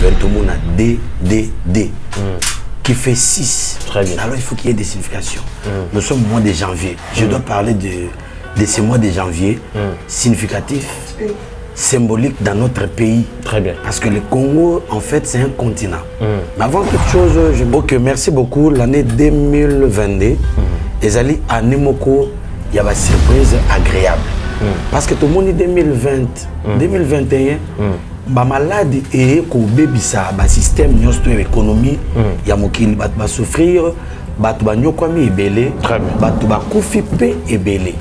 2020, tout le monde a DDD. Qui fait 6. Très bien. Alors il faut qu'il y ait des significations. Nous sommes au mois de janvier. Je dois parler de ce mois de janvier significatif, symbolique dans notre pays. Très bien. Parce que le Congo, en fait, c'est un continent. Mais avant toute chose, merci beaucoup. L'année 2022, Ezali à Nemoko, il y a une surprise agréable. Parce que tout le monde dit 2020, 2021, ba maladie et ko bebisa ba système nyonso économie ya mokili bat ba souffrir bat ba nyokwami ebele bat ba kufi pe ebele.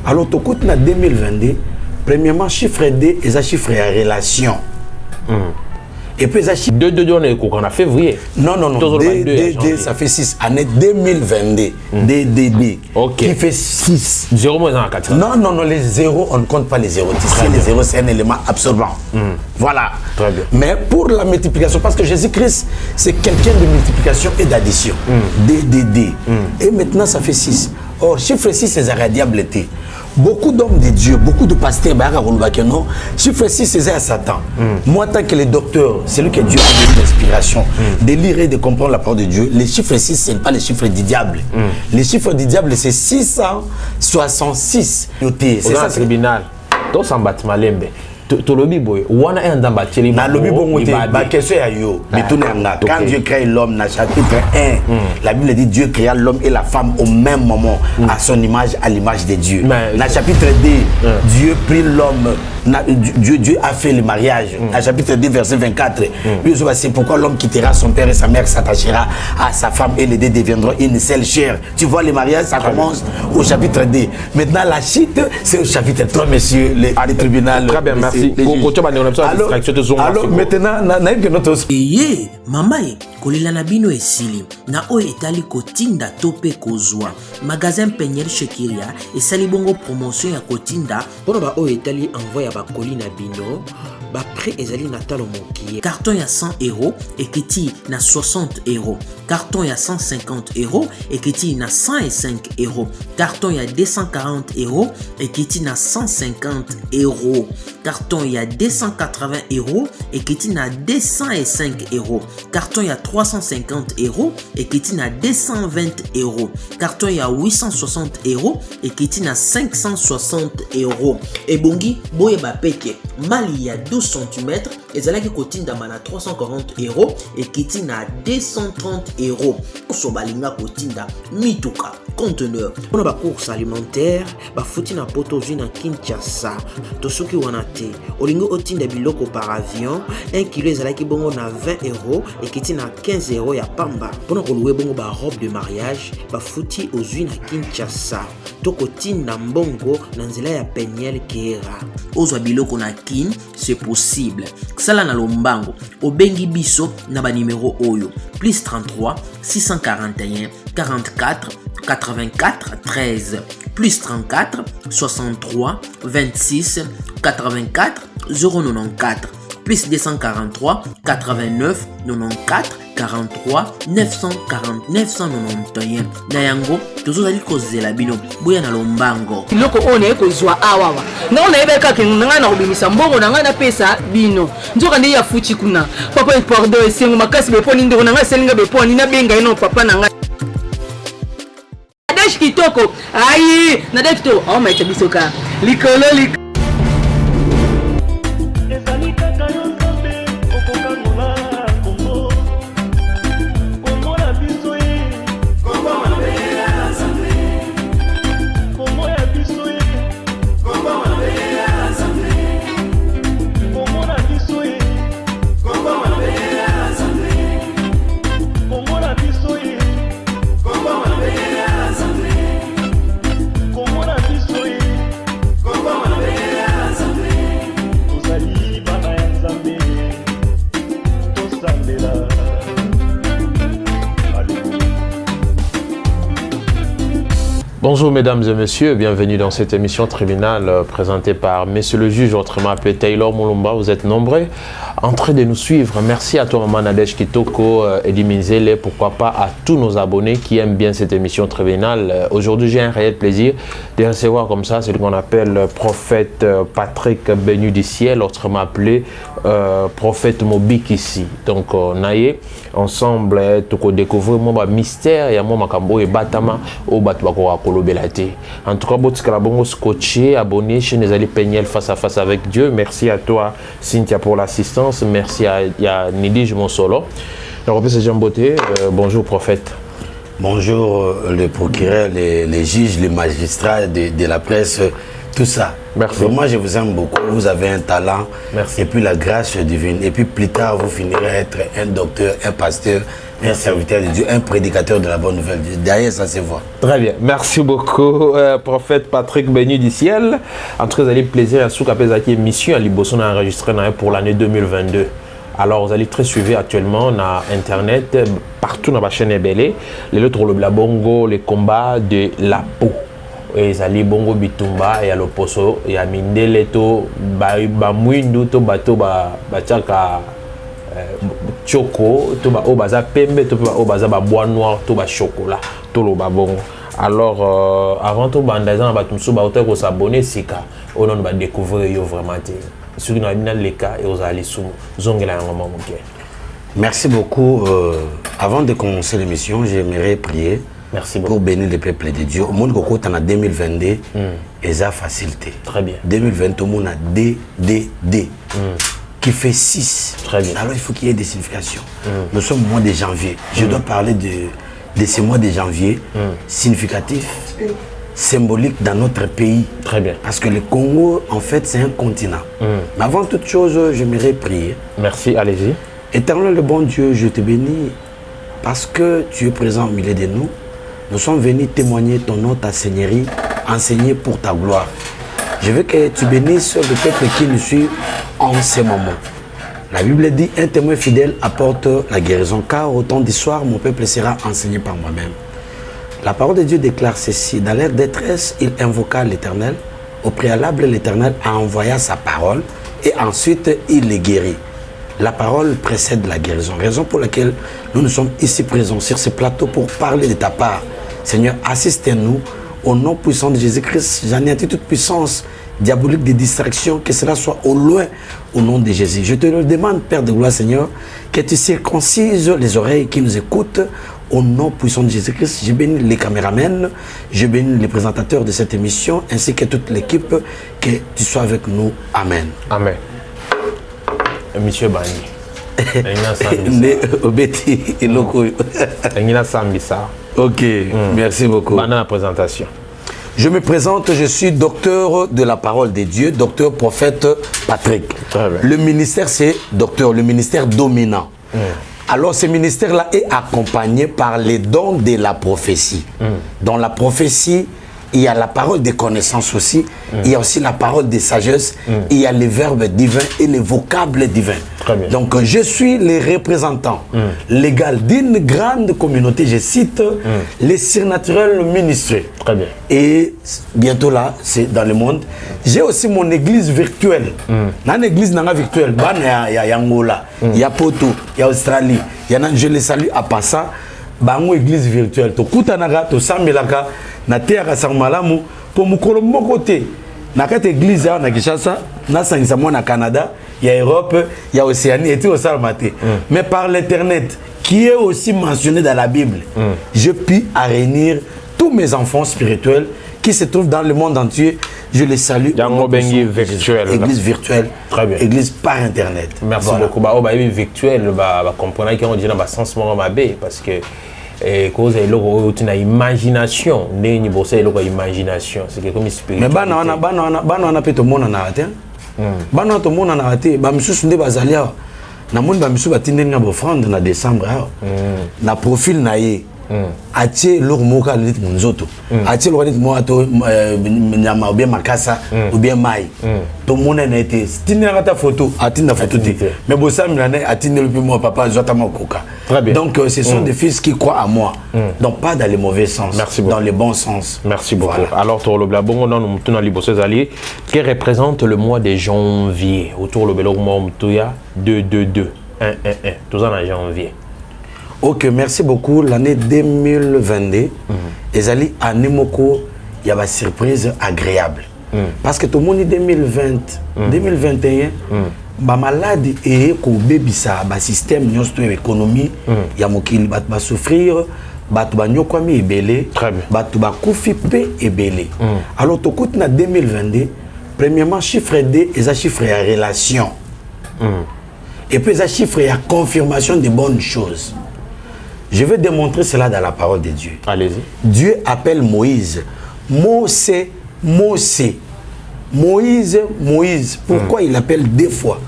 Alors to kote na 2022 premièrement chiffre D et ça chiffre à relation. Et puis ça chiffre 2 on a février. Non D ça fait 6 année 2022 DDD qui fait 6 0 moins 1 4. Non les zéros on ne compte pas les zéros. Les zéros c'est un élément absorbant. Voilà. Très bien. Mais pour la multiplication parce que Jésus-Christ c'est quelqu'un de multiplication et d'addition. DDD. Et maintenant ça fait 6. Or chiffre 6 c'est la diableté. Beaucoup d'hommes de Dieu, beaucoup de pasteurs, chiffre 6 c'est à Satan. Moi, tant que le docteur, c'est lui que Dieu a donné l'inspiration de lire et de comprendre la parole de Dieu, les chiffres 6, ce n'est pas les chiffres du diable. Les chiffres du diable, c'est 666. C'est ça, tribunal. Tout ça, Malembe. To lobi boy wana un dans bateli na lobi bongo te ba question ya yo bitunanga quand Dieu crée l'homme dans chapitre 1 la Bible dit Dieu créa l'homme et la femme au même moment à son image à l'image de Dieu. Dans chapitre 2 Dieu prit l'homme Dieu a fait le mariage. Dans chapitre 2 verset 24 c'est pourquoi l'homme quittera son père et sa mère s'attachera à sa femme et les deux deviendront une seule chair. Tu vois le mariage ça commence au chapitre 2. Maintenant la chute c'est au chapitre 3 monsieur le tribunal. Très bien merci. Alors maintenant naïb que notre eye mama e kolela na bino esili na oyo etali kotinda to pe kozwa magasin Peniel Shekiria esali bongo promotion ya kotinda mpona ba oyo etali envoi ya bakoli na bino prix ezali na talo mokie carton ya 100 € ekiti na 60 €, carton ya 150 € ekiti na 105 €, carton ya 240 € ekiti na 150 €, carton ya 280 € ekiti na 205 €, carton ya 350 € ekiti na 220 €, carton ya 860 € ekiti na 560 €. Ebongi boye bapeke mali ya 12 cm ezalaki kotindama na 340 € ekiti na 230 €. So balinga kotinda mituka conteneur mpona bacourse alimentaire bafuti na poto ozwi na Kinshasa to soki wana te olingi otinda biloko par avion 1 kilo ezalaki bongo na 20 € ekiti na 15 € ya pamba mpona koluwe bongo barobe de mariage bafuti ozwi na Kinshasa to kotinda mbongo na nzela ya Peniel Kera ozwa biloko na kin c'est possible sala na lombango obengi biso na ba numéro oyo plus 33 641 44 84 13 plus 34 63 26 84 094 plus 243 89 94 43 940 991 na yango tozozali kozela bino boya na lombango loko one kozwa awawa na ona ebeka ke nanga na kobimisa mbongo nanga na pesa bino nzoka ndi ya fuchi kuna papa pardon esengo makasi beponi ndeko nanga selinga beponi na benga ino papa nanga Nadesh kitoko ayi Nadesh to oh my tabisoka likolo Bonjour mesdames et messieurs, bienvenue dans cette émission tribunal présentée par Monsieur le juge, autrement appelé Taylor Mulumba. Vous êtes nombreux en train de nous suivre. Merci à toi, Maman Nadège Kitoko, Eddie Minzele, pourquoi pas à tous nos abonnés qui aiment bien cette émission tribunal. Aujourd'hui, j'ai un réel plaisir de recevoir comme ça celui qu'on appelle prophète Patrick Bénu du ciel, autrement appelé prophète Mobik ici. Donc, on a ensemble tout découvrir mon mystère et mon makambo et batama au batbako kolobelate. En tout cas, botika bongo scotché, abonné chez Nezali Peignel face à face avec Dieu. Merci à toi, Cynthia, pour l'assistance. Merci à Nidige Monsolo. Donc, c'est Jean Beauté. Bonjour, prophète. Bonjour, le procureur, les juges, les magistrats de la presse, tout ça. Merci. Moi, je vous aime beaucoup. Vous avez un talent. Merci. Et puis la grâce divine. Et puis plus tard, vous finirez à être un docteur, un pasteur, un serviteur de Dieu, un prédicateur de la bonne nouvelle. Derrière, ça se voit. Très bien. Merci beaucoup, prophète Patrick Bénu du ciel. En tout cas, vous avez plaisir à Soukapezaki émission à Liboson a enregistré pour l'année 2022. Alors, vous allez très suivi actuellement sur Internet, partout dans la chaîne Ebele, les autres, le Blabongo, les combats de la peau. Et Zali Bongo Bitumba et à l'opposo, et à Mindele to Bamwindu to Bato Bachaka Choco, to Ba Obaza Pembe, to Ba Obaza Bois Noir, to Ba Chocolat, to lo Babongo. Alors, avant tout, Bandazan Batumso Baote ko s'abonner, Sika, on va découvrir yo vraiment. Ceux qui n'ont pas les cas et aux allées sous Zongela. Merci beaucoup. Avant de commencer l'émission, j'aimerais prier. Merci beaucoup. Pour bénir le peuple de Dieu. Au monde Koko, en 2022, et ça facilité. Très bien. 2020, au monde a DDD, qui fait 6. Très bien. Alors il faut qu'il y ait des significations. Nous sommes au mois de janvier. Je dois parler de ce mois de janvier, significatif, symbolique dans notre pays. Très bien. Parce que le Congo, en fait, c'est un continent. Mais avant toute chose, j'aimerais prier. Merci, allez-y. Éternel, le bon Dieu, je te bénis parce que tu es présent au milieu de nous. Nous sommes venus témoigner ton nom, ta seigneurie, enseigner pour ta gloire. Je veux que tu bénisses le peuple qui nous suit en ce moment. La Bible dit, un témoin fidèle apporte la guérison, car au temps du soir, mon peuple sera enseigné par moi-même. La parole de Dieu déclare ceci. Dans leur détresse, il invoqua l'Éternel. Au préalable, l'Éternel a envoyé sa parole et ensuite il les guérit. La parole précède la guérison, raison pour laquelle nous sommes ici présents sur ce plateau pour parler de ta part. Seigneur, assistez-nous au nom puissant de Jésus-Christ. J'anéantis toute puissance diabolique de distraction, que cela soit au loin au nom de Jésus. Je te le demande, Père de gloire, Seigneur, que tu circoncises les oreilles qui nous écoutent au nom puissant de Jésus-Christ. Je bénis les caméramans, je bénis les présentateurs de cette émission, ainsi que toute l'équipe, que tu sois avec nous. Amen. Amen. Monsieur Bani. Ok, merci beaucoup. Bonne présentation. Je me présente, je suis docteur de la parole de Dieu, docteur prophète Patrick. Le ministère, c'est docteur, le ministère dominant. Alors, ce ministère-là est accompagné par les dons de la prophétie. Dans la prophétie, il y a la parole de connaissance aussi, il y a aussi la parole de sagesse, il y a les verbes divins et les vocables divins. Donc je suis le représentant légal d'une grande communauté, je cite les surnaturels ministres. Très bien. Et bientôt là, c'est dans le monde. J'ai aussi mon église virtuelle. Dans l'église virtuelle, il y a Angola, il y a Poto, il y a Australie, je les salue à Passa. Bango église virtuelle to kutanaka to sambelaka na terre samalamu pour mukolo moko te na kati église na Kinshasa na sangisa mo na Canada, il y a Europe, il y a Océanie et tout au salmate. Mais par l'internet qui est aussi mentionné dans la Bible, je puis réunir tous mes enfants spirituels qui se trouvent dans le monde entier. Je les salue. Église virtuelle. Très bien. Église par internet. Merci beaucoup. Virtuel, comprenez qu'on dit dans le sens parce que cause une imagination, imagination, c'est quelque chose de spirituel. Mais bana peut tout monde en arrêter. Bana tout monde en arrêter. Ba misusu nde bazalia. Na monde ba misusu batinde nga bofrande na décembre. Na profil na ye. atie l'ormoka lit monzoto atie l'orit moato nyama ou bien makasa ou bien mai tout le monde a été tinna ta photo atinda photo mais bossa milane atinde le moi papa zota makoka. Très bien. Donc ce sont des fils qui croient à moi. Donc pas dans les mauvais sens, dans les bons sens. Merci beaucoup. Voilà. Alors Toro Blabongo non nous tenons libosses alliés qui représente le mois de janvier autour le belo mois mtuya 222 111 tout ça en janvier. Ok, merci beaucoup. L'année 2022, ezali année moko il y a une surprise agréable. Parce que tout le monde est 2020, 2021, ma maladie est qu'au bébé ça, ba système de l'économie, il y a mokili va souffrir, batu ba nyokwami ebele, batu ba kufi pe ebele. Alors tout coûte na 2022, premièrement chiffre D, et ça chiffre à relation. Et puis ça chiffre à confirmation de bonnes choses. Je vais démontrer cela dans la parole de Dieu. Allez-y. Dieu appelle Moïse. Mosé, Mosé. Moïse, Moïse. Pourquoi il appelle deux fois?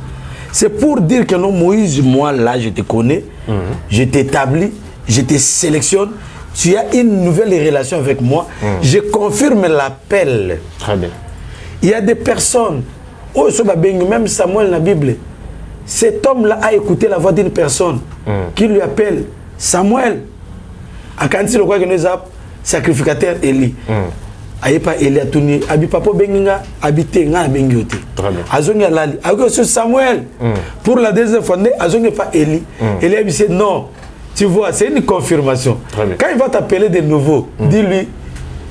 C'est pour dire que non, Moïse, moi là, je te connais, je t'établis, je te sélectionne. Tu as une nouvelle relation avec moi. Je confirme l'appel. Très bien. Il y a des personnes, oh, même Samuel dans la Bible, cet homme-là a écouté la voix d'une personne qui lui appelle Samuel. A quand il croit que nous avons sacrificateur Eli. Aïe pas Eli a tourné. Abi papa benginga habité nga bengiote. Azonga lali. Ago sur Samuel. Pour la deuxième fois, azonga pas Eli. Eli a dit non. Tu vois, c'est une confirmation. Quand il va t'appeler de nouveau, dis-lui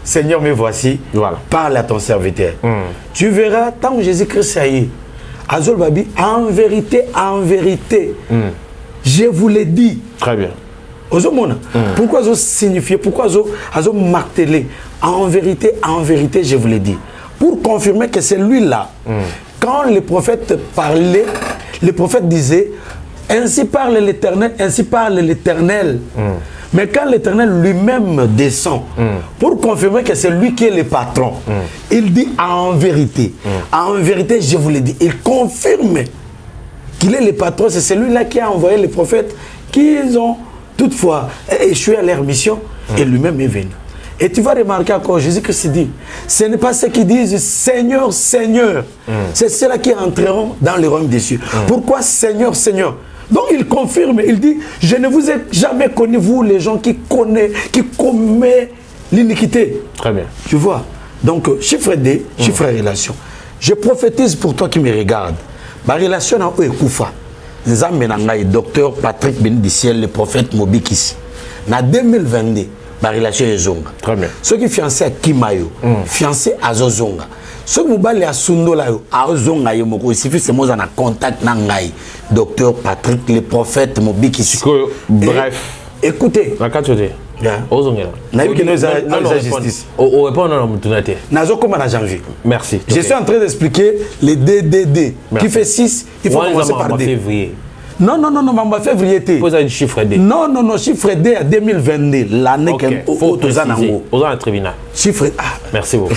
Seigneur, me voici. Voilà. Parle à ton serviteur. Tu verras tant que Jésus-Christ a eu. Azol Babi, en vérité, je vous l'ai dit. Très bien. Pourquoi ils ont signifié, pourquoi ils ont martelé? En vérité, je vous l'ai dit. Pour confirmer que c'est lui-là. Quand les prophètes parlaient, les prophètes disaient, ainsi parle l'Éternel, ainsi parle l'Éternel. Mais quand l'Éternel lui-même descend, pour confirmer que c'est lui qui est le patron, il dit en vérité, je vous l'ai dit. Il confirme qu'il est le patron, c'est celui-là qui a envoyé les prophètes qui ont toutefois échoué à leur mission et lui-même est venu. Et tu vas remarquer encore, Jésus-Christ dit, ce n'est pas ceux qui disent Seigneur, Seigneur, c'est ceux-là qui entreront dans le royaume des cieux. Pourquoi Seigneur, Seigneur? Donc il confirme, il dit, je ne vous ai jamais connu, vous les gens qui commettent l'iniquité. Très bien. Tu vois? Donc chiffre D, chiffre relation. Je prophétise pour toi qui me regarde. Ma relation à eux est Koufa. Nous avons le docteur Patrick Benediciel, le prophète Mobikis. En 2022, ma relation est Zonga. Très bien. Ceux qui sont fiancés à Kimayo, fiancés à Zozonga. Ceux qui sont à Sundola, à Zonga, il suffit de me en contact avec docteur Patrick, le prophète Mobikis. Bref. Écoutez. Merci. Je suis en train d'expliquer les DDD qui fait 6. Il faut commencer par D. Non, février. Vous avez un chiffre D. Non, chiffre D à 2022. L'année qu'il faut préciser. Vous avez un tribunal. Chiffre A. Merci beaucoup.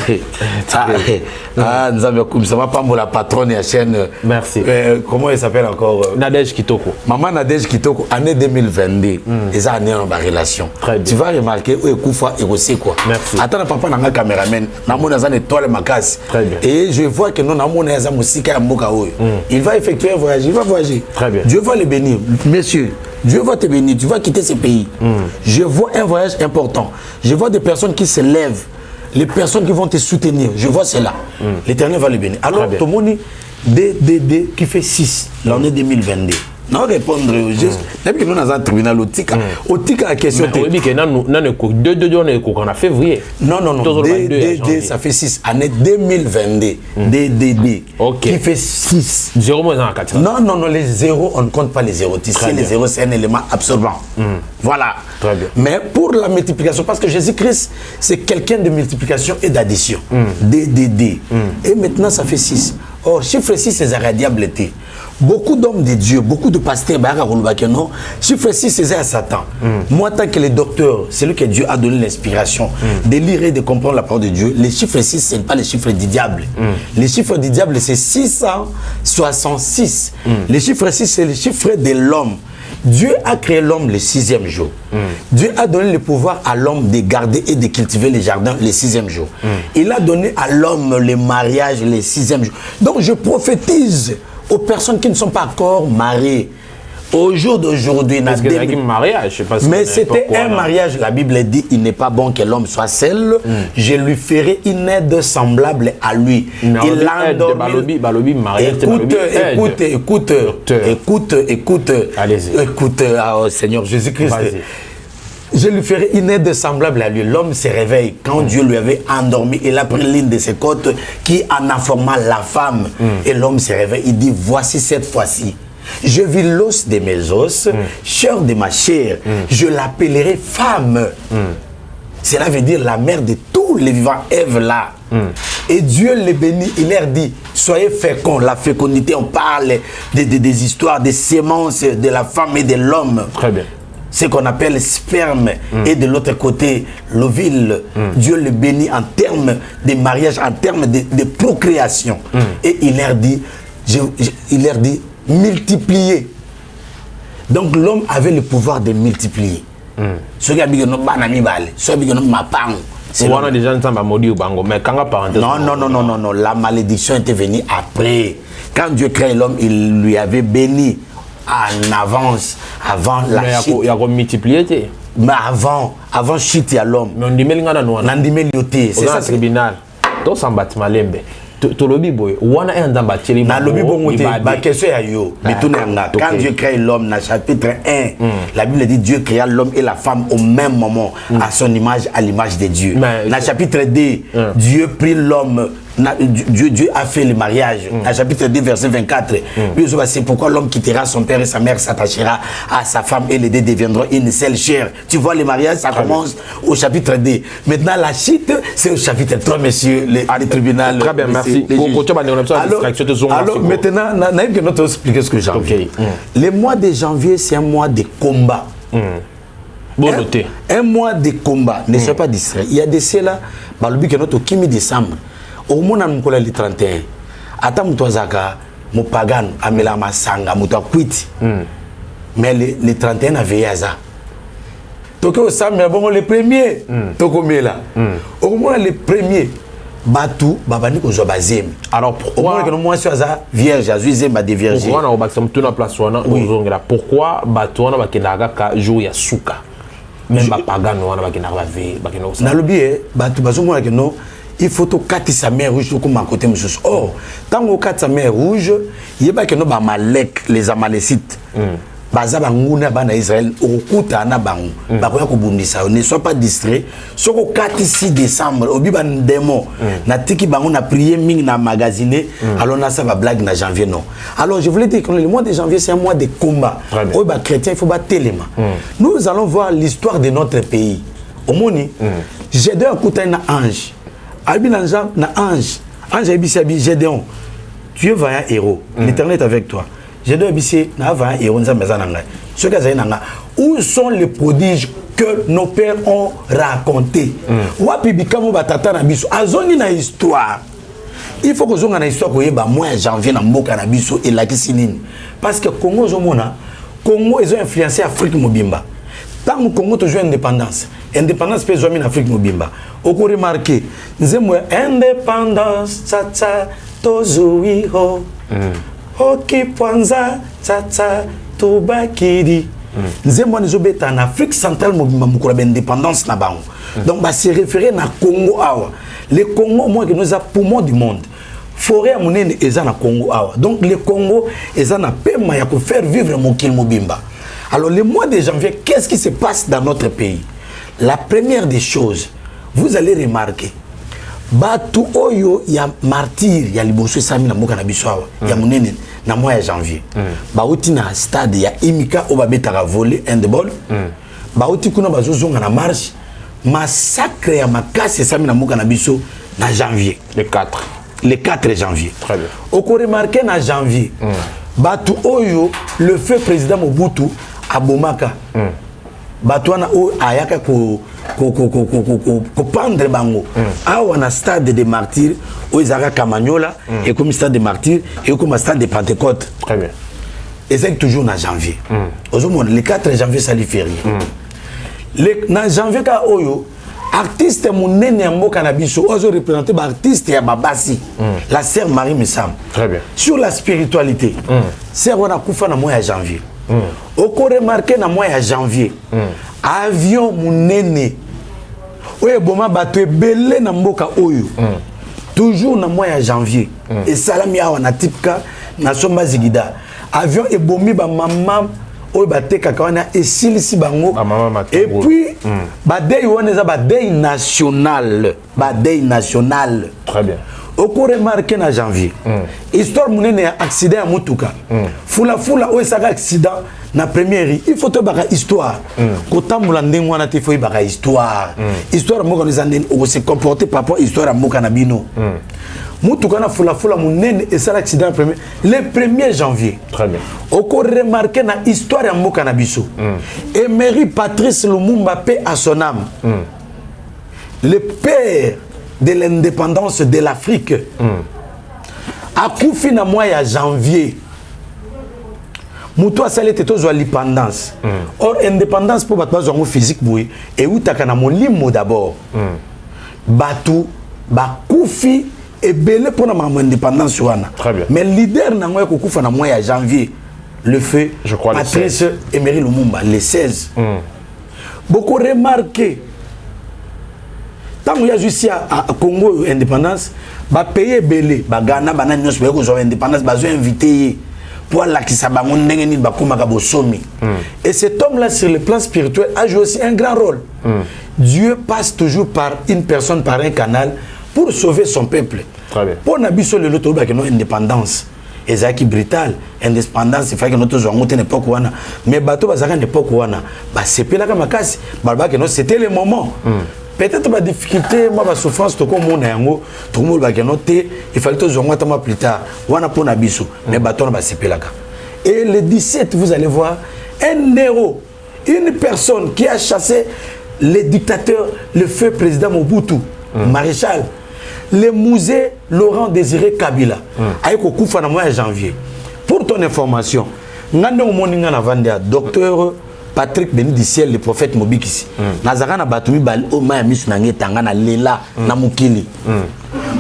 Nous avons ça va pas la patronne de la chaîne. Merci. Comment elle s'appelle encore? Nadège Kitoko. Maman Nadège Kitoko, année 2022. Et ça, année en relation. Tu vas remarquer où est Koufa et aussi quoi. Merci. Attends, papa, n'a pas caméraman. N'a pas une étoile ma casse. Très bien. Et je vois que nous n'avons pas de musique à Moka. Il va effectuer un voyage. Il va voyager. Très bien. Dieu va le bénir. Messieurs, Dieu va te bénir. Tu vas quitter ce pays. Je vois un voyage important. Je vois des personnes qui se lèvent. Les personnes qui vont te soutenir, je vois cela. L'Éternel va le bénir. Alors, tout le monde DDD qui fait 6 l'année 2022. Non, répondre juste. Depuis que nous avons un tribunal au TICA la question. Oui, que nous on a février. Non, DDD, ça fait 6. Année 2022. DDD. Qui fait 6. 0 moins 4. Non, les zéros, on ne compte pas les zéros. Ici, les zéros, c'est un élément absorbant. Voilà. Très bien. Mais pour la multiplication, parce que Jésus-Christ, c'est quelqu'un de multiplication et d'addition. DDD. Et maintenant, ça fait 6. Or, chiffre 6, c'est irradiabilité. Beaucoup d'hommes de Dieu, beaucoup de pasteurs, chiffre 6, c'est à Satan. Moi, tant que les docteurs, c'est lui que Dieu a donné l'inspiration de lire et de comprendre la parole de Dieu, les chiffres 6, ce n'est pas les chiffres du diable. Les chiffres du diable, c'est 666. Les chiffres 6, c'est les chiffres de l'homme. Dieu a créé l'homme le 6e jour. Dieu a donné le pouvoir à l'homme de garder et de cultiver les jardins le 6e jour. Il a donné à l'homme le mariage le 6e jour. Donc je prophétise aux personnes qui ne sont pas encore mariées. Au jour d'aujourd'hui, mais c'était un mariage. La Bible dit il n'est pas bon que l'homme soit seul. Je lui ferai une aide semblable à lui. Il l'a endormi. Écoute. Écoute, oh, Seigneur Jésus-Christ. Je lui ferai une aide semblable à lui. L'homme se réveille. Quand Dieu lui avait endormi, il a pris l'une de ses côtes qui en informa la femme. Et l'homme se réveille. Il dit, voici cette fois-ci. Je vis l'os de mes os, chair de ma chair. Je l'appellerai femme. Cela veut dire la mère de tous les vivants, Ève là. Et Dieu les bénit, il leur dit, soyez féconds. La fécondité, on parle des histoires, des sémences de la femme et de l'homme. Très bien. Ce qu'on appelle sperme. Et de l'autre côté, l'ovule. Dieu le bénit en termes de mariage, en termes de procréation. Et il leur dit, multiplier. Donc l'homme avait le pouvoir de multiplier. Non, la malédiction était venue après. Quand Dieu crée l'homme, il lui avait béni en avance, avant la chute. Il y a multiplié. Mais avant chute à l'homme. C'est ça, tribunal. Quand Dieu crée l'homme, dans chapitre 1, la Bible dit Dieu créa l'homme et la femme au même moment, à son image, à l'image de Dieu. Dans chapitre 2, Dieu prit l'homme, Dieu a fait le mariage. Dans chapitre 2, verset 24, c'est pourquoi l'homme quittera son père et sa mère, s'attachera à sa femme et les deux deviendront une seule chair. Tu vois, le mariage, ça commence au chapitre 2. Maintenant, la chute, c'est au chapitre 3, monsieur, le tribunal. Très bien, merci. Alors maintenant, Naïm, nous expliquer ce que j'ai envie. Le mois de janvier, c'est un mois de combat. Bon noté. Un mois de combat. Ne sois pas distrait. Il y a des ceux-là, le but que notre 15 décembre, au moins on a le 31. Attends, Moutouazaka, Mopagan, Amela Masanga, Moutakwiti. Mais le 31 a veillé à ça. Toko au Sam, mais bon, le premier, Toko Mela. Au moins le premier. Batou, babani ko zobazem. Alors pourquoi que moi sur ça vierge, azuizem ba de vierge. Pourquoi on a baxam tout na place wana ozongela? Pourquoi batou wana bakendaga ka jour ya suka? Même ba pagano wana bakendaga ve bakeno ça. Na lobi batou bazomona que non, il faut to kati sa mer rouge comme à côté monsieur. Oh, tant au kati sa mer rouge, yeba que no ba Malek les Amalécites. Baza banguna bana Israël okuta na bangu bakoya kobundisa ne sois pas distrait soko 4-6 décembre obi ban démon na tiki bangu na prier ming na magasiner alors na ça va blague na janvier non. Alors je voulais dire que le mois de janvier c'est un mois de combat. Au ba chrétien il faut battre téléma. Nous allons voir l'histoire de notre pays. Au moni Gédéon okuta na ange. Abi na ange. Ange abi Gédéon. Tu es vaillant héros. L'Éternel est avec toi. Je dois bisser et on où sont les prodiges que nos pères ont racontés? Wapi bikamo batata na biso azoni na histoire. Il faut que zonga na histoire ko yeba mois janvier na mboka na biso et la kisinini parce que Congo ils ont influencé Afrique mobimba. Tant que Congo toujours indépendance peut jouer en Afrique mobimba. On peut remarquer nzemwe indépendance tata tozuiho. Hoki Pwanza, Tata, Tobakidi. Nous avons en Afrique centrale, nous avons l'indépendance. Donc, c'est référé à Congo. Le Congo, moi, nous avons poumon du monde. Forêt à monnaie est en Congo. Donc, le Congo est en paix pour faire vivre mon Kilmobimba. Alors, le mois de janvier, qu'est-ce qui se passe dans notre pays? La première des choses, vous allez remarquer. Batu oyo ya martyr ya liboso sami na mboka na biso ya munene na mois ya janvier bauti na stade ya Imika obabetaka volley handball bauti kuna bazozonga na marche massacre ya makasi sami na mboka na biso na janvier le 4 janvier. Très bien. Oko remarqué na janvier batu oyo le feu président Mobutu abomaka batu wana o ayaka ko pendre bango awa na stade de martyrs o izaka Kamanyola et comme stade de martyrs et comme stade de Pentecôte. Très bien. et c'est toujours en janvier. Le 4 janvier, ça lui fait rien. En janvier, artiste monene yambo cannabis ozo représenter ba artiste ya babasi la sœur Marie Messam. Très bien. Sur la spiritualité. Sœur on a kufa na mois ya janvier. Oko remarqué na mois ya janvier. Avion monene. Oye boma bato ebele na mboka oyo. Toujours na mois ya janvier. Et salami awa na tipka na somba zigida. Avion ebomi ba maman et puis badei wana badei national national. Très bien. Au cours remarqué na janvier histoire monene accident à mutuka fula o esaka accident na première il faut te baka histoire ko tambula ndenge wana te faut baka histoire moko les andeni o se comporter par rapport histoire moka na bino mutuka na fula monene et ça l'accident le 1er janvier. Très bien. Au cours remarqué na histoire ya moka na biso Emery Patrice Lumumba paix à son âme le père de l'indépendance de l'Afrique a koufi na mois ya janvier muto asali te tozwa l'indépendance or indépendance pour bato bazwango physique boye eutaka na molimo d'abord batu bakoufi ebele pour na maman indépendance wana. Mais leader na ngoya kokufa na mois ya janvier le feu Patrice Emery Lumumba le 16 beaucoup remarqué tant il y a juste à Congo indépendance ba payer belé ba Ghana banani nyos ba ko zo indépendance ba zo invité pour la qui sa bango ndenge ni ba koma ka bosomi. Et cet homme là sur le plan spirituel a joué aussi un grand rôle. Dieu passe toujours par une personne, par un canal pour sauver son peuple. Très bien. Pour nabiso le loto ba que non indépendance ezaki brutal indépendance il faut que notre zo ngote n'époque wana mais bato bazaka n'époque wana ba sepela ka makasi ba que non c'était le moment. Peut-être ma difficulté, ma souffrance, tout comme mon yango, tout le monde va noter. Il fallait que je me plus tard. Wana pour nabiso, mais bâton va s'épelaka. Et le 17, vous allez voir un héros, une personne qui a chassé le dictateur, le feu président Mobutu, maréchal, le musée Laurent Désiré Kabila, avec au coup de mois de janvier. Pour ton information, ngando moninga na vandia docteur Patrick Béni du ciel, le prophète Mobikisi. Nazarana batumi bal o maya misu nange tangana lela na mukili.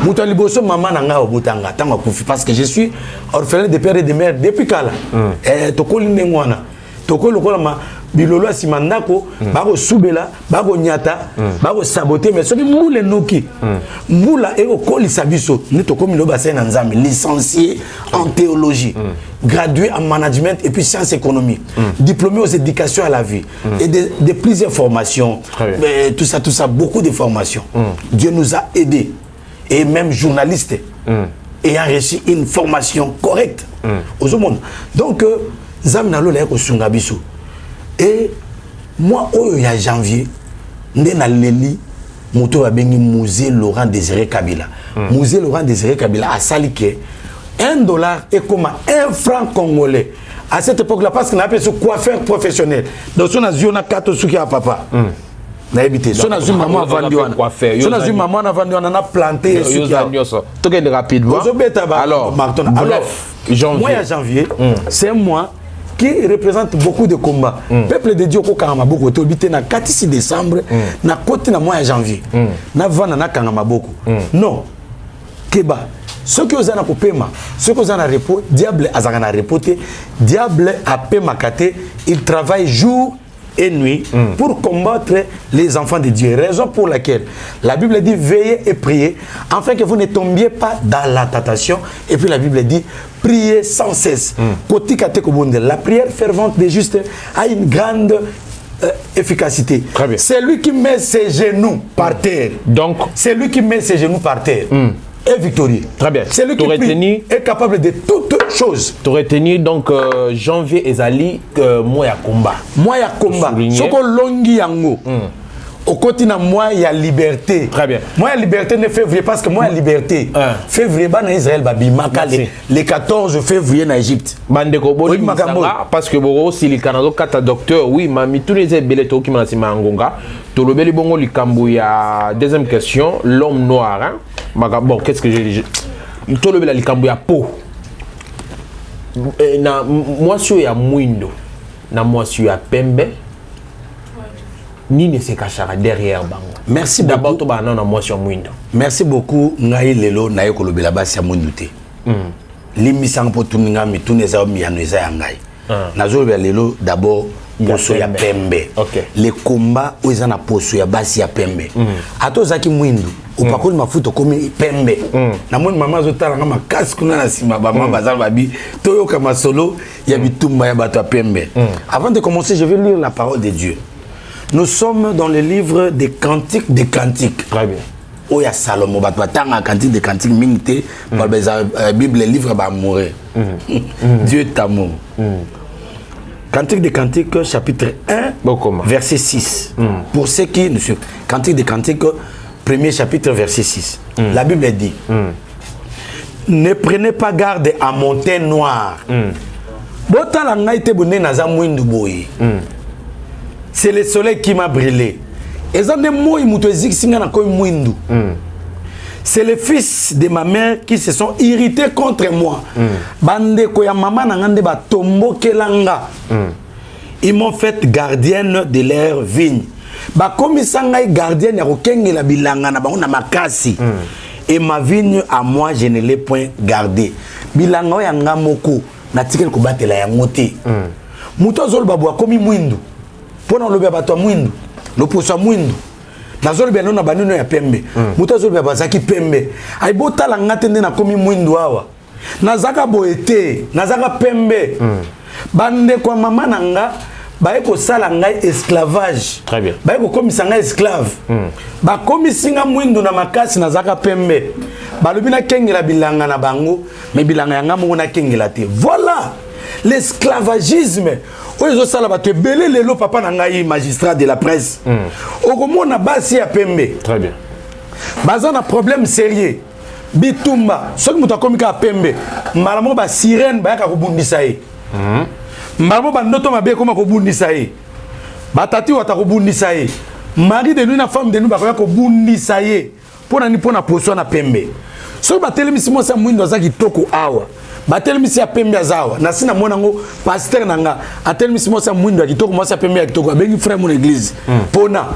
Muto liboso maman nanga obutanga tanga kufi parce que je suis orphelin de père et de mère depuis kala. Tokoli nengwana. Tokolo kola ma bilolo simandako bako subela bako nyata bako saboter mais soki mule noki. Mbula e okoli sabiso ni tokomi lo bassin na nzambe licencié en théologie. Gradué en management et puis sciences économiques, diplômé aux éducations à la vie et de plusieurs formations, tout ça, beaucoup de formations. Dieu nous a aidés et même journalistes ayant reçu une formation correcte aux monde. Donc, Zamnalo l'a sungabiso et moi au ya janvier, ndena leli moto a bengi musée Laurent Désiré Kabila. Musée Laurent Désiré Kabila a saliké $1 est comme 1 franc congolais. À cette époque-là, parce qu'on appelle ce coiffeur professionnel. Donc, si on a vu 4 souki à papa. On a évité. Si on a vu maman vendu, si on a vu maman vendu, on a planté. Rapidement. Alors, mois de janvier, c'est un mois qui représente beaucoup de combats. Peuple de Dieu, beaucoup de habité na 4 décembre, na côté na mois de janvier. Na vana na kangama beaucoup. Non. Keba. Ceux qui ont un paiement, ceux qui ont un repos, diable a un repoté, diable a paiement kate, il travaille jour et nuit pour combattre les enfants de Dieu. Raison pour laquelle la Bible dit veillez et priez, afin que vous ne tombiez pas dans la tentation. Et puis la Bible dit priez sans cesse. La prière fervente des justes a une grande efficacité. C'est lui qui met ses genoux par terre. Donc, c'est lui qui met ses genoux par terre. Et victorieux. Très bien. C'est lui qui est capable de toutes choses. Tu aurais tenu donc janvier ezali mois ya combat. Mois ya combat. Soko longi yango. Au côté na mois ya liberté. Très bien. Mois ya liberté ne février parce que mois ya liberté. Février ba na Israël ba bimaka le 14 février na Égypte. Bandeko boli masanga parce que boro si le Canada kata docteur oui mami tous les beleto qui manasi mangonga. To le beli bongo likambu ya deuxième question l'homme noir hein. Bon, qu'est-ce que j'ai dit? Il te le la likambu ya peau. na mwasi ya mwindo na mwasi ya pembe nini se cachera derrière bango. Merci d'abord beaucoup. To ba na mwasi ya mwindo. Merci beaucoup ngai lelo na yekolobela basi ya mwindo te. Limisanga po tuninga mituneza miyano eza ya ngai. Nazolobela lelo d'abord poso ya pembe. Okay. Le combat oza na poso ya basi ya pembe. Ato zaki mwindo upakoli mafuta komi pembe. Na moni mama azotala nga makasi kuna na sima ba mama bazal babi toyoka masolo ya bitumba ya bato ya pembe. Avant de commencer, je vais lire la parole de Dieu. Nous sommes dans le livre des Cantiques des Cantiques. Très bien. Oya Salomon bato batanga Cantiques des Cantiques mingte ba Bible livre ba mourir. Dieu t'amour. Cantique des Cantiques chapitre 1 verset 6. Pour ceux qui ne suivent Cantique des Cantiques premier chapitre verset 6. La Bible dit ne prenez pas garde à montagne noire. Botala ngai te bonne na za mwindu boyi. C'est le soleil qui m'a brûlé. Et ça ne moi muto singa na ko mwindu. C'est les fils de ma mère qui se sont irrités contre moi. Bande ko ya mama na ngande ba tombo kelanga. Ils m'ont fait gardienne de leur vigne. Ba komisa ngai gardienne ya kokengela bilanga na bango na makasi. Et ma vigne à moi je ne l'ai point gardée. Bilanga ya ngamoko na tikel ko batela ya ngote. Muto zolo babu akomi mwindu. Pona lobe bato mwindu. Loposo mwindu. Nazolo bia nona banino ya pembe. Muto zolo bia bazaki pembe. Ai botala ngate nde na komi mwindu awa. Nazaka boete, nazaka pembe. Bande kwa mama nanga baye ko sala ngai esclavage. Très bien. Baye ko komisa ngai esclave. Ba komisinga mwindu na makasi nazaka pembe. Balobi na kengela bilanga na bango, mais bilanga yanga mo na kengela te. Voilà l'esclavagisme. Oyo sala bato belé lelo papa na ngai magistrat de la presse. Okomona basi ya pembe. Très bien. Baza na problème sérieux. Bitumba, soki muto akomika pembe, malamo ba sirène ba yaka kobundisa ye. Malamo ba ndoto mabe koma kobundisa ye. Batati wata kobundisa ye. Mari de nuit na femme de nuit ba kobundisa ye. Pona ni pona poso na pembe. Soki batelemisi mo sa mwindo za kitoko awa. Batelemisi ya pembe azawa. Na sina mwana ngo pasteur nanga atelemisi mo sa mwindo ya kitoko mo sa pembe ya kitoko abengi frère mon église. Pona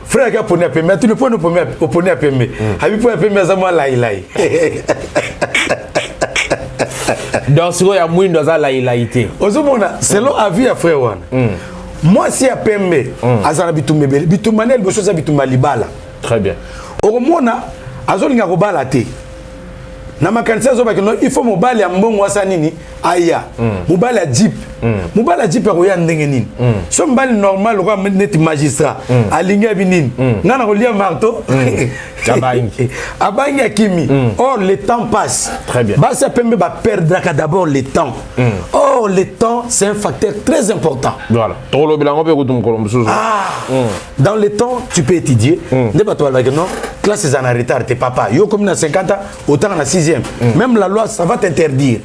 frère qui a poni à pembe, tu ne peux pas poni à pembe. Habi poni à pembe azama lai. Donc si ya mwindo za laïlaïté. Ozomona selon avis ya frère wana. Moi si ya pembe azana bitumbe bitumanel boso za bitumba libala. Très bien. Oromona azolinga ko bala te. Na makanisa zo bakino il faut mobali ya mbongo wasa nini aya. Mobali ya jeep. Mobali ya jeep ya koya ndenge nini. So mbali normal ko net magistrat alinga binini. Ngana ko lia marteau. Abangi akimi. Or le temps passe. Très bien. Ba ça pembe ba perdre d'abord le temps. Or le temps c'est un facteur très important. Voilà. Dans le temps tu peux étudier. Ne pas toi avec non classe est en retard tes papa. Yo comme na 50 ans autant na 6e. Même la loi ça va t'interdire.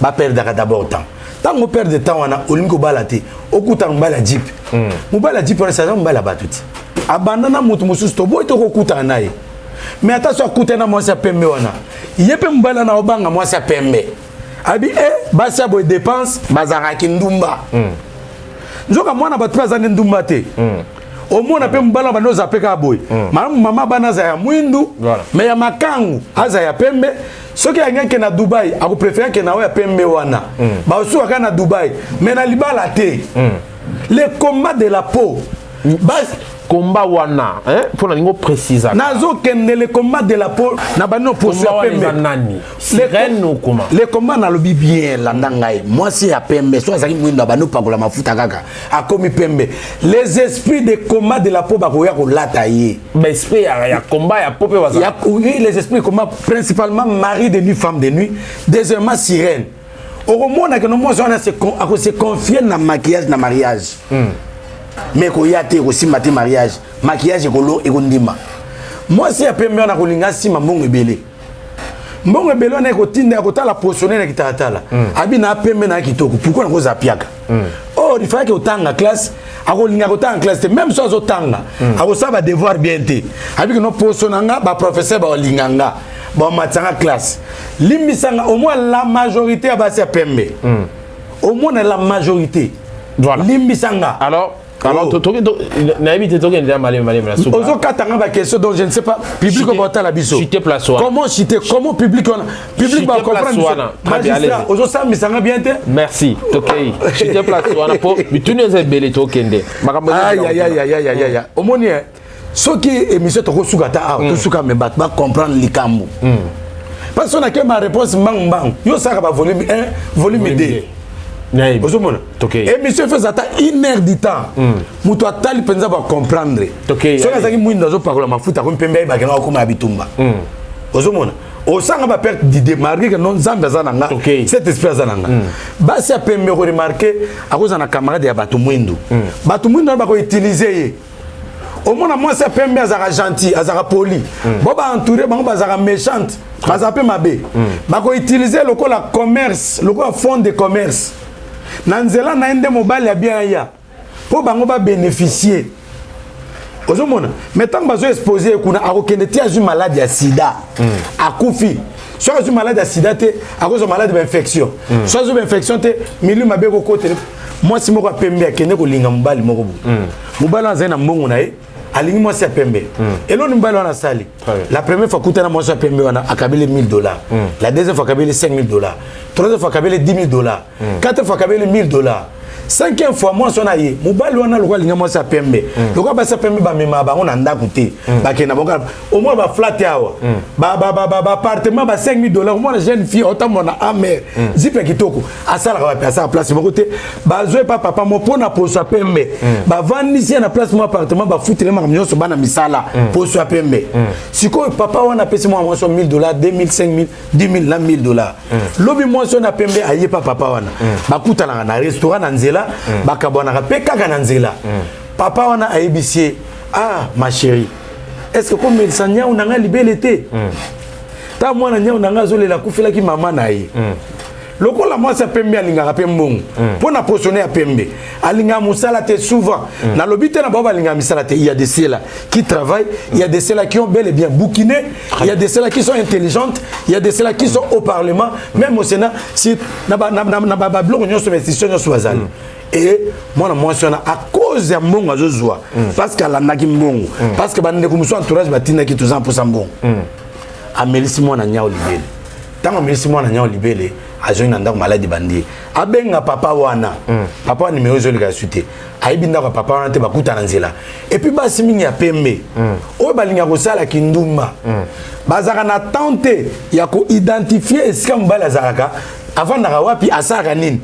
Ba perdre d'abord temps. Tant on perd de temps on a olingo balate. Okuta mbala jeep. Mbala jeep on ça mbala batuti. Abandana mutu mususu to boy to okuta naye. Mais attention akuta na mwasi pembe wana. Yepe mbala na obanga mwasi pembe. Abi basi boy dépense bazara kindumba. Nzoka mwana batu bazane ndumba te. Omona pe mbala banoza peka boy. Mama bana za ya mwindu, mais ya makangu aza ya pembe. Soki yanke na Dubai, ako préfère que na ya pembe wana. Ba osu aka na Dubai, mais na libala te. Le combat de la peau. Bas combat wana, hein? Pour l'ingo préciser. Nazo kende le combat de la peau na bano pour se pembe. Sirène ou comment? Le combat na lobi bien la ndangai. Moi si ya pembe, so azaki mwindo bano pakola mafuta kaka. Akomi pembe. Les esprits de combat de la peau bakoya ko lata ye. Mais esprit ya combat ya peau waza. Ya oui, les esprits combat principalement mari de nuit, femme de nuit, deuxièmement sirène. Au moment que nous on se confier na maquillage na mariage. Mais ko yate aussi maté mariage, maquillage ekolo ekondima. Moi si ya pembe na kolinga sima mbongo ebele. Mbongo ebele na kotinda kotala potionner na kitatala. Abi na pembe na kitoko. Pourquoi na ko zapiaka? Oh, il fallait que otanga classe, akolinga kotanga classe même so tanga. Ako saba devoir bien te. Abi que no potionnanga ba professeur ba linganga. bon matanga classe limbisanga au moins la majorité à basi pembe au moins la majorité voilà limbisanga alors n'habite token déjà malé la soupe ozo katanga ba question donc je ne sais pas public comment ta la biso comment citer comment public va comprendre magistrat ozo ça misanga bien te merci tokei citer place wana po bituni ze belé tokende aïe au moins ce qui émission to suka ta to suka me bat ba comprendre likambo parce qu'on a que ma réponse mbang yo ça va volume 1 volume 2 Ozomona. Et monsieur fait ça 1 heure du temps. Muto atali penza ba comprendre. So na zaki mwinda zo parler mafuta ko mpembe ba kana ko ma bitumba. Ozomona. O sanga ba perte d'idée marqué que non zamba zananga. Cette espèce zananga. Ba si apembe ko remarquer à cause na camarade ya batu mwindu. Batu mwindu ba ko utiliser. Au moins moi c'est apembe azara gentil, azara poli. Bo ba entouré ba azara méchante. Azapé mabe. Ba ko utiliser le commerce, le fond de commerce. Nanzela na ende mobile ya bien ya po bango ba bénéficier ozomona mettons bazo exposer kuna akokende ti azu maladie ya sida akufi so azu maladie ya sida te akozo maladie d'infection so azu infection te milu mabe ko kote moi si moko pembe akende ko linga mobali moko bu mobali anza na mbongo na ye alingi moi si pembe eloni mobali wana sali la première fois kutana moi si pembe wana akabele $1000 la deuxième fois akabele $5000 troisième fois akabele $10,000 quatrième fois akabele $1000 cinquième fois moi son aye mobali wana lokwa linga moi si pembe lokwa ba si pembe ba mema bango na ndako te ba kena bonga au moins ba flat yawa ba appartement ba $5000 moi la jeune fille autant mona amer zipe kitoko asala ka pa sa place moko te ba zo pa papa mo pona po so pembe ba vandisi na place mo appartement ba futele ma nyonso bana misala po so pembe siko papa wana pesi moi $1000 $2000 $5000 $10000 na $1000 lobi moi so na pembe aye pa papa wana ba kutana na restaurant na nzela bakabona ka peka na nzela papa wana ayebisie ah ma chérie est-ce que comme il sanya unanga libelete ta mwana nya unanga zolela kufela ki mama na ye lokola moi sa pembe alinga pe mbongo pona positionner ya pembe alinga musala te souvent na lobite na baba alinga misala te il y a des ceux-là qui travaillent il y a des ceux-là qui ont bel et bien bouquiné il y a des ceux-là qui sont intelligentes il y a des ceux-là qui sont au parlement même au Sénat si na ba bloc nyonso institution nyonso bazali et moi na mentionne à cause ya mbongo azozwa parce que alandaki mbongo parce que bande ko muso entourage batina ki tuzan pour mbongo amelisi mwana nyao libele tango amelisi mwana nyao libele azo ina ndako maladi bandi abenga papa wana papa numéro zo lika suite aibi ndako papa wana te bakuta na nzela et puis basi mingi ya pembe o balinga ko sala kindumba bazaka na tente ya ko identifier esika mbala zaraka avant na wapi asaka nini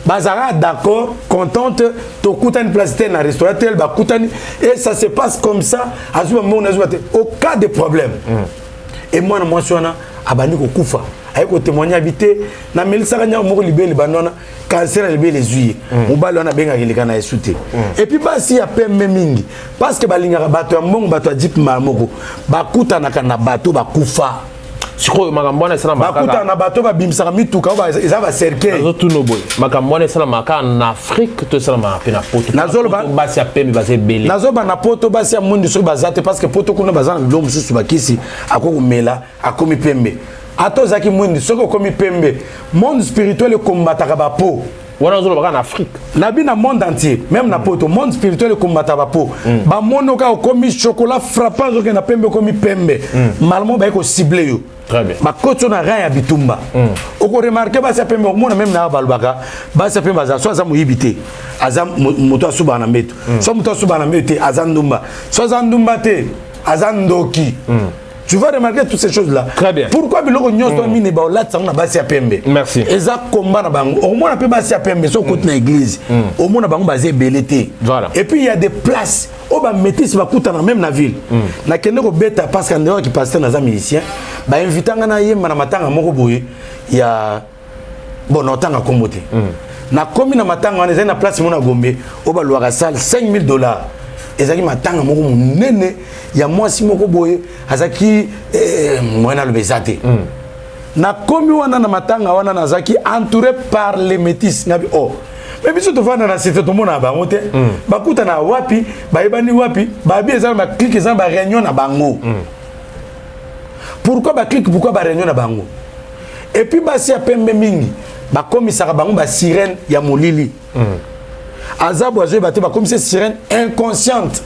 bazara d'accord contente to kutani place na restaurant tel ba kutani et ça se passe comme ça azuba mona azuba te au cas de problème et moi na mentionne abani ko kufa ayeko témoigner habité na melisa kanya moko libeli banona cancer libeli zuye mobali wana benga kilika na esute et puis basi ya pembe mingi parce que balinga bato ya mbongo bato ya dip moko bakuta na kana bato bakufa siko makambona sana makaka bakuta na bato ba bimsaka mituka ba eza ba cercle nazo tuno boy makambona sana makaka na Afrique to sana ma pena poto nazo ba basi ya pembe basi belé nazo ba na poto basi ya mundi so bazate parce que poto kuna bazana bilombo susu bakisi akokumela akomi pembe ato zaki mundi soko komi pembe monde spirituel e combataka ba po wana zolo baka na Afrique na bi na monde entier même na poto monde spirituel e combataka ba po ba monoka komi chocolat frappant zo ke na pembe komi pembe malmo ba ko cibler yo très bien ba koto na raya bitumba oko remarquer ba sa pembe mona même na balbaka ba sa pembe za so za muhibité azam moto asuba na meto so moto asuba na meto azandumba so zandumba te azandoki tu vas remarquer toutes ces choses-là. Très bien. Pourquoi biloko nyonso mine ba olat sang na basi ya pembe. Merci. Eza combat na bango. Au moins na pe basi ya pembe so côté na église. Au moins na bango basé belete. Voilà. Et puis il y a des places où ba métis ba kuta na même na ville. Na kende ko beta parce que ndeko qui pasteur na za musicien, ba invitanga na yema na matanga moko boye ya bon otanga kombote. Na komi na matanga wana na place mona Gombe, o ba loaka salle $5000. Ezaki matanga moko munene ya mwasi moko boye azaki mwana lobezate na komi wana na matanga wana nazaki entouré par les métis nabi oh mais biso to vana na cité to mona bango te bakuta na wapi bayebani wapi babi ezana ba clique ezana ba réunion na bango Pourquoi ba clique, pourquoi ba réunion na bango? Et puis basi ya pembe mingi, ba komisaka bango ba sirène ya molili. Azabu azo baté ba comme sirène inconsciente.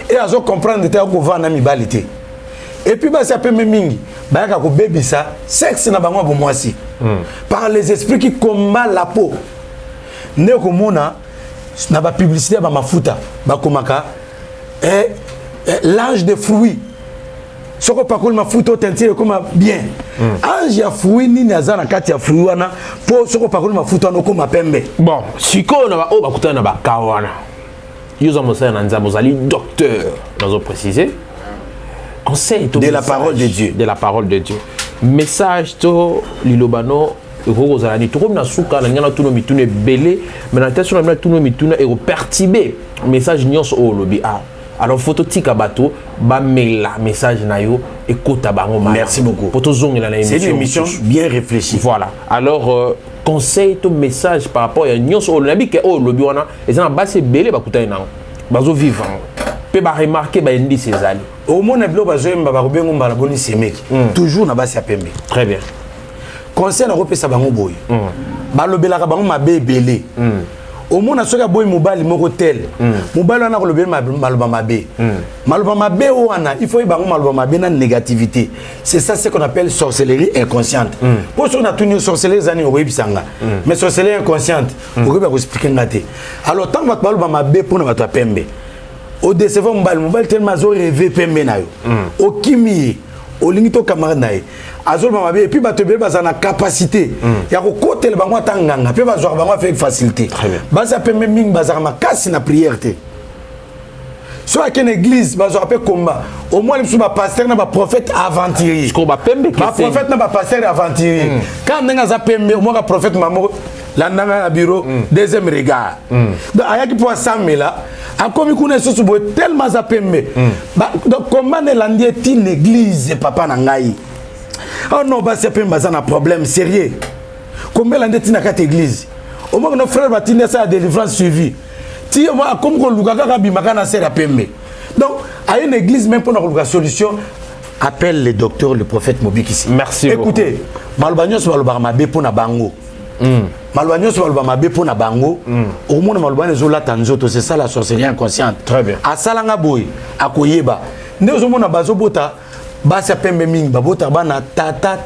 Et azo comprendre te ko vana mibalité. Et puis basi ya pembe mingi, ba ka ko bebisa sexe na bango bo mwasi. Par les esprits qui combattent la peau. Ne ko mona na ba publicité ba mafuta, ba komaka l'ange de fruits. Ce qu'on parle ma photo teinture comme bien. Ange ya fruit ni nazana kati ya fruit wana pour ce qu'on parle ma photo no comme pembe. Bon, siko na ba o bakuta na ba kawana. Yuzo mosa na nzambo zali docteur. Nous préciser. Conseil de la parole de Dieu. De la parole de Dieu. Message to lilobano eko zalani to comme na suka na ngana tuno mitune belé mais na tête sur na tuno mituna et perturber message nyos o lobi a. Alors, photo tika bateau, ba mail message na yo, écoute bango. Merci beaucoup. C'est une émission bien réfléchie. Voilà. Alors, conseil ton message par rapport à nyos o nabi ke o lobi wana, et ça na base belé ba kuta na. Bazo vivant. Pe ba remarquer ba indi ces ali. Au monde blo bazo mba ba bengo mbala boni semeki. Toujours na base ya pembe. Très bien. Conseil na repesa bango boy. Ba lobelaka bango mabe belé. Au monde a soka boy mobile moko tel. Mobile wana ko lobel maloba mabe. Maloba mabe wana, il faut y bango maloba mabe na négativité. C'est ça ce qu'on appelle sorcellerie inconsciente. Pour ceux qui ont tenu sorcellerie zani oyebi sanga. Mais sorcellerie inconsciente, oyebi ba ko expliquer ngate. Alors tant que maloba mabe pour na bato pembe. Au décevant mobile tellement zo rêver pembe na yo. Au kimi au limito camarade na ye. Azol mabe et puis bato be bazana capacité. Ya ko kotel bango tanganga, pe bazwa bango avec facilité. Baza pembe ming bazara makasi na prière te. Soit qu'une église bazwa pe combat. Au moins le pasteur na ba prophète aventurier. Ce qu'on ba pembe ba prophète na ba pasteur aventurier. Quand nga za pembe au moins ka prophète mamo la nanga bureau deuxième regard. Donc ayaki pour samela akomi kuna susu bo tellement za pembe. Donc comment ne landie une église papa na ngai. Oh non, bah c'est un problème sérieux. Combien l'année tu n'as qu'à l'église? Au moins nos frères battent ça à délivrance suivie. Si moi comme qu'on l'ougaka bimakana sert à pembe. Donc à une église même pour notre solution, appelle le docteur, le prophète Mobik ici. Merci. Écoutez, malbagnos malbamabe pour na bango. Malbagnos malbamabe pour na bango. Au moins malbagnos zola tanzoto, c'est ça la sorcellerie inconsciente. Très bien. À salanga boy, à koyeba. Ne zo mona bazobota. Basa pembe mingi babota bana tata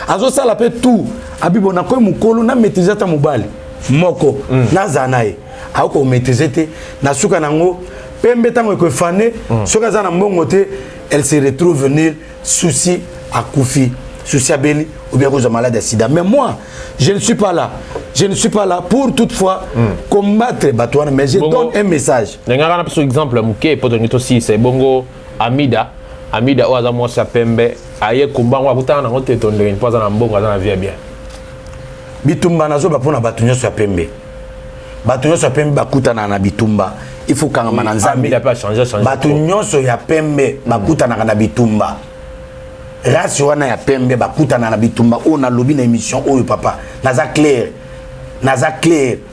azo sala pe tout abibo na koy mukolo na maîtriser ta mobile moko na zanae ako maîtriser te na suka nango pembe tango ko fané soka za na mbongo te elle se retrouve venir souci à Koufi souci à Beli ou bien cause de malade de sida. Mais moi je ne suis pas là pour toutefois combattre Batouane, mais je donne un message. Ngara na exemple muke poto ngito si c'est bongo Amida oaza mwasa pembe aye kumbango akutana na ngote tondenge poza na mbongo aza na vie bien. Bitumba nazo ba pona batunyo so pembe. Batunyo so pembe bakutana na bitumba. Il faut kanga mananzambi. Amida pas changer. Batunyo so ya pembe bakutana na bitumba. Race wana ya pembe bakutana na bitumba o na lobi na émission oyo papa. Naza clair.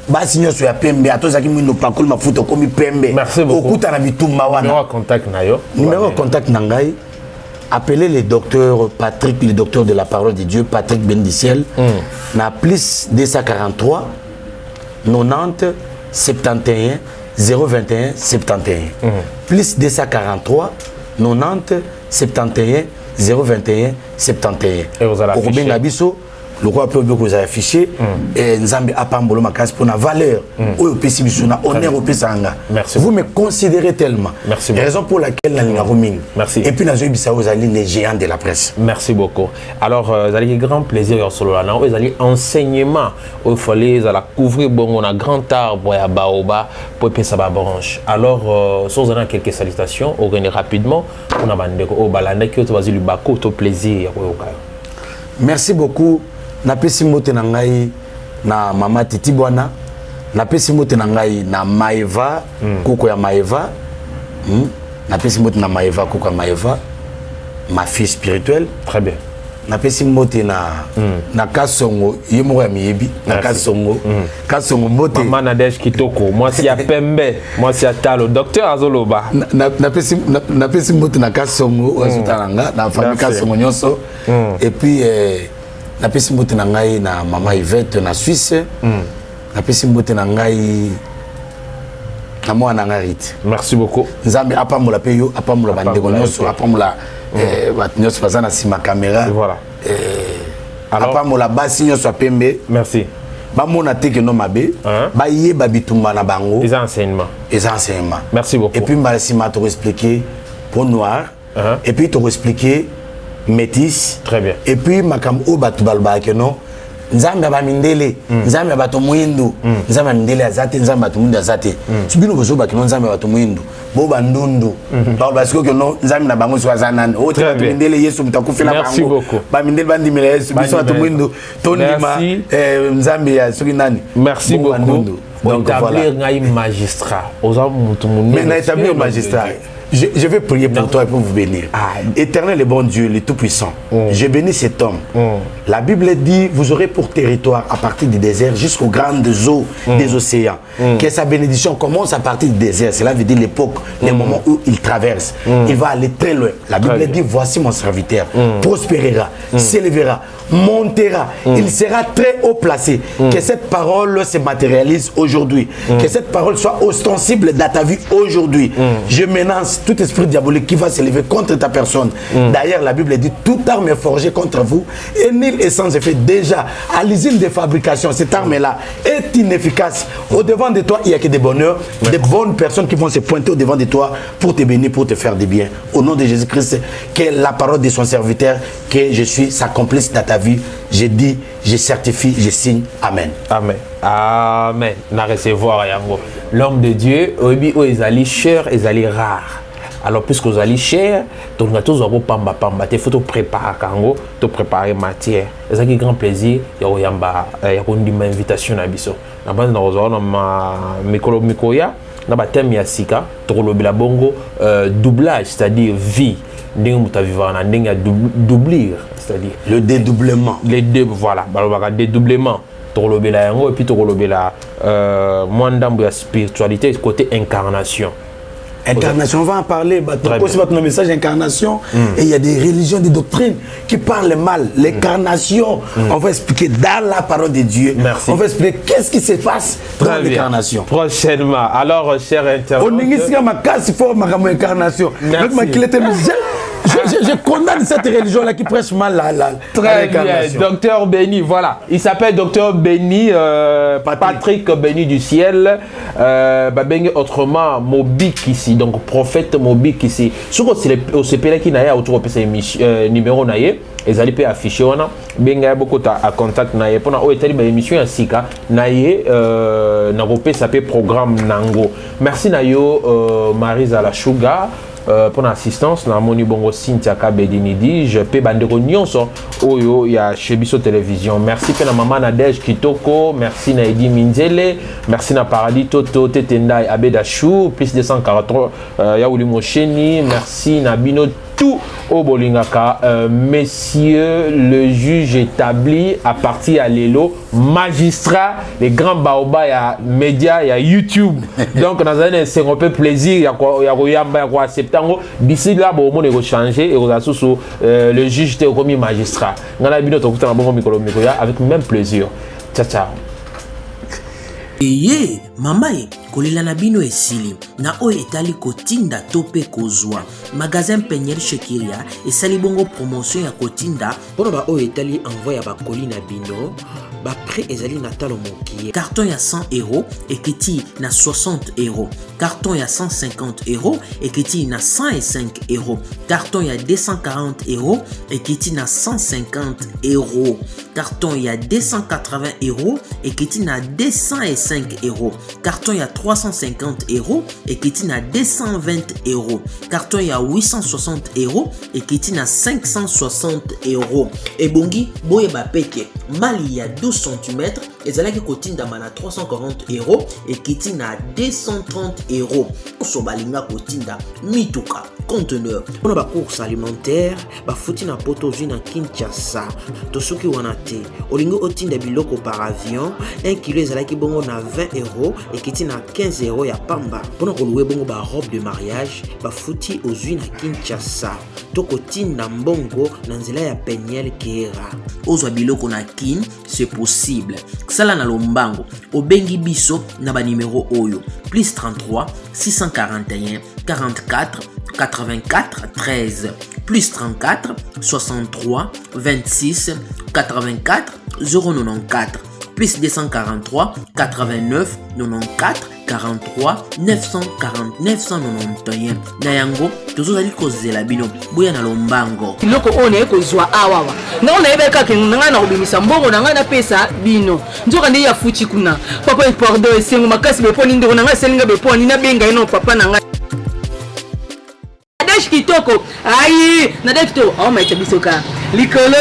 Basi nyoso ya pembe atozaki mwino pakul mafuta komi pembe. Merci beaucoup. Okuta na bitumba wana. Numéro contact na yo. Numéro contact nangai. Appelez le docteur Patrick, le docteur de la parole de Dieu, Patrick Bendiciel. Na plus 243 90 71 021 71. Plus 243 90 71 021 71. Et vous allez afficher. Le roi peut vous afficher et Nzambi apambolo makas pour la valeur au PC bisuna honneur au pesanga. Merci. Vous me considérez tellement. Merci. Raison pour laquelle la ligne roaming. Merci. Et puis nazo bisa aux alliés les géants de la presse. Merci beaucoup. Alors vous avez grand plaisir sur là vous allez enseignement au fallait la couvrir bon on a grand arbre à baoba pour pesa ba branche. Alors sans en quelques salutations on revenir rapidement on a bandé au balande qui vas-y le bako au plaisir. Merci beaucoup. Na pesi mote na ngai na mama Titi Bwana na pesi mote na ngai na Maeva koko ya Maeva na pesi mote na Maeva koko ya Maeva ma fille spirituelle. Très bien. napesi mbote na Kasongo yemo ya miyebi na Kasongo mbote Maman Nadège Kitoko mwasi ya pembe mwasi ya talo docteur azoloba napesi mbote na Kasongo azutalanga na famille Kasongo nyonso et puis napesi mbote na ngai na mama Yvette na Suisse napesi mbote na ngai na mwana ngarite. Merci beaucoup. Nzambe apambola pe yo apambola bandeko nyonso apambola nyonso bazana sima caméra. Voilà. Alors apambola basi nyonso pembe. Merci. Ba mona teke no mabe ba yeba bitumba na bango. Les enseignements. Merci beaucoup. Et puis m'a sima to expliquer pour noir et puis to expliquer métis. Très bien. Et puis makam o batu balba ke non nzambe ba mindele nzambe ba to muindu nzambe mindele azate nzambe ba to muindu azate subino bozo ba ke non nzambe ba to muindu bo ba ndundu ba parce que non nzambe na bango so azana o te ba to mindele yesu mutakufela bango ba mindele bandi mele yesu biso ba to muindu tondima nzambe ya soki nani. Merci beaucoup. Donc établir ngai magistrat oza mutu munene mais na établir magistrat. Je vais prier pour toi et pour vous bénir. Éternel et bon Dieu, le Tout-Puissant, je bénis cet homme. La Bible dit, vous aurez pour territoire à partir du désert jusqu'aux grandes eaux des océans. Que sa bénédiction commence à partir du désert. Cela veut dire l'époque, les moments où il traverse. Il va aller très loin. La Bible dit, voici mon serviteur, prospérera, s'élèvera, montera. Il sera très haut placé. Que cette parole se matérialise aujourd'hui. Que cette parole soit ostensible dans ta vie aujourd'hui. Je menace tout esprit diabolique qui va s'élever contre ta personne. D'ailleurs, la Bible dit toute arme est forgée contre vous et nulle est sans effet. Déjà, à l'usine de fabrication, cette arme-là est inefficace. Au-devant de toi, il n'y a que des bonheurs, des bonnes personnes qui vont se pointer au-devant de toi pour te bénir, pour te faire du bien. Au nom de Jésus-Christ, que la parole de son serviteur, que je suis sa complice dans ta vie, je dis, je certifie, je signe. Amen. Amen. Amen. Na recevoir yango. L'homme de Dieu, obi o ezali cher, ezali rare. Alors puisque vous allez cher, donc nous avons pamba, il faut préparer kango, te préparer matière. C'est un grand plaisir. Il y a une invitation à biso. Na base na rozona ma mikolo mikoya, na ba thème ya sika, to lobela bongo doublage, c'est-à-dire vie. Ndenge muta vivre na ndenge doublir, c'est-à-dire le dédoublement. Les deux voilà, balobaka dédoublement. To lobela yango et puis to lobela moi ndambo ya spiritualité côté incarnation. Incarnation, on va en parler. Aussi, votre message incarnation. Et il y a des religions, des doctrines qui parlent mal. L'incarnation, on va expliquer dans la parole de Dieu. Merci. On va expliquer qu'est-ce qui se passe dans l'incarnation. Prochainement. Alors, cher internaute. On initie ma casse fort ma incarnation. Je condamne cette religion-là qui prêche mal la très bien. Docteur Béni, voilà. Il s'appelle Docteur Béni, Patrick Béni du ciel. Babenge autrement, Mobik ici. Donc, prophète Mobik ici. Ce que c'est au CPL qui n'a autour de ces numéros naïe. Les alliés affichés, on a bien beaucoup à contact naïe. Pendant que tu as émission à Sika, naïe, n'a pas sapé programme Nango. Merci naïo, Marisa la Sugar. Pour l'assistance, na moni bongo Cynthia Kabedinidi, je peux bandero nyonso oyo ya Chebiso Télévision. Merci pe na maman Nadège Kitoko, merci na Edi Minzele, merci na Paradis Toto Tetendai Abedachou, plus 243 ya Ulimo Cheni, merci na Bino tout au Bolingaka, messieurs le juge établi à partir à l'élo, magistrat, les grands baobas, il y a médias, il y a YouTube. Donc, dans un c'est un peu plaisir, il y a quoi accepter. D'ici là, bon, on est changé et on a sous le juge était commis magistrat. On a bien avec même plaisir. Ciao, ciao. Eye mamae kolela na bino esili na oyo etali kotinda to pe kozwa magasin Peniel Shekiria esali bongo promotion ya kotinda mpona ba oyo etali envoi ya bakoli na bino prix ezali na talo mokie carton ya 100 € ekiti na 60 €, carton ya 150 € ekiti na 105 €, carton ya 240 € ekiti na 150 €, carton ya 280 € ekiti na 205 €, carton ya 350 € ekiti na 220 €, carton ya 860 € ekiti na 560 €. Ebongi boye bapeke mali ya 12 cm ezalaki kotindama na 340 € ekiti na 230 €. Oso balinga kotinda mituka conteneur. On a ba course alimentaire, ba fouti na poto zui na Kinshasa. To soki wana te, olingo otinda biloko par avion, 1 kilo ezalaki bongo na 20 € et kiti na 15 € ya pamba. Pona ko louer bongo ba robe de mariage, ba fouti ozui na Kinshasa. Toko tinda mbongo na nzela ya Peniel Kera. Ozwa biloko na kin, c'est possible. Sala na lombango, obengi biso na ba numéro oyo. Plus 33 641 44 84 13 plus 34 63 26 84 094 plus 243 89 94 43 940 991 na yango tozozali kozela bino boya na lombango biloko oyo naye kozwa awawa nao nayeba kaka nanga na kobimisa mbongo nanga napesa bino nzoka nde ya futi kuna papa pardon esengo makasi beponi ndeko nanga eselinga beponi nabenga ino papa nanga Nadej kitoko ayi Nadej kitoko awa maita biso ka likolo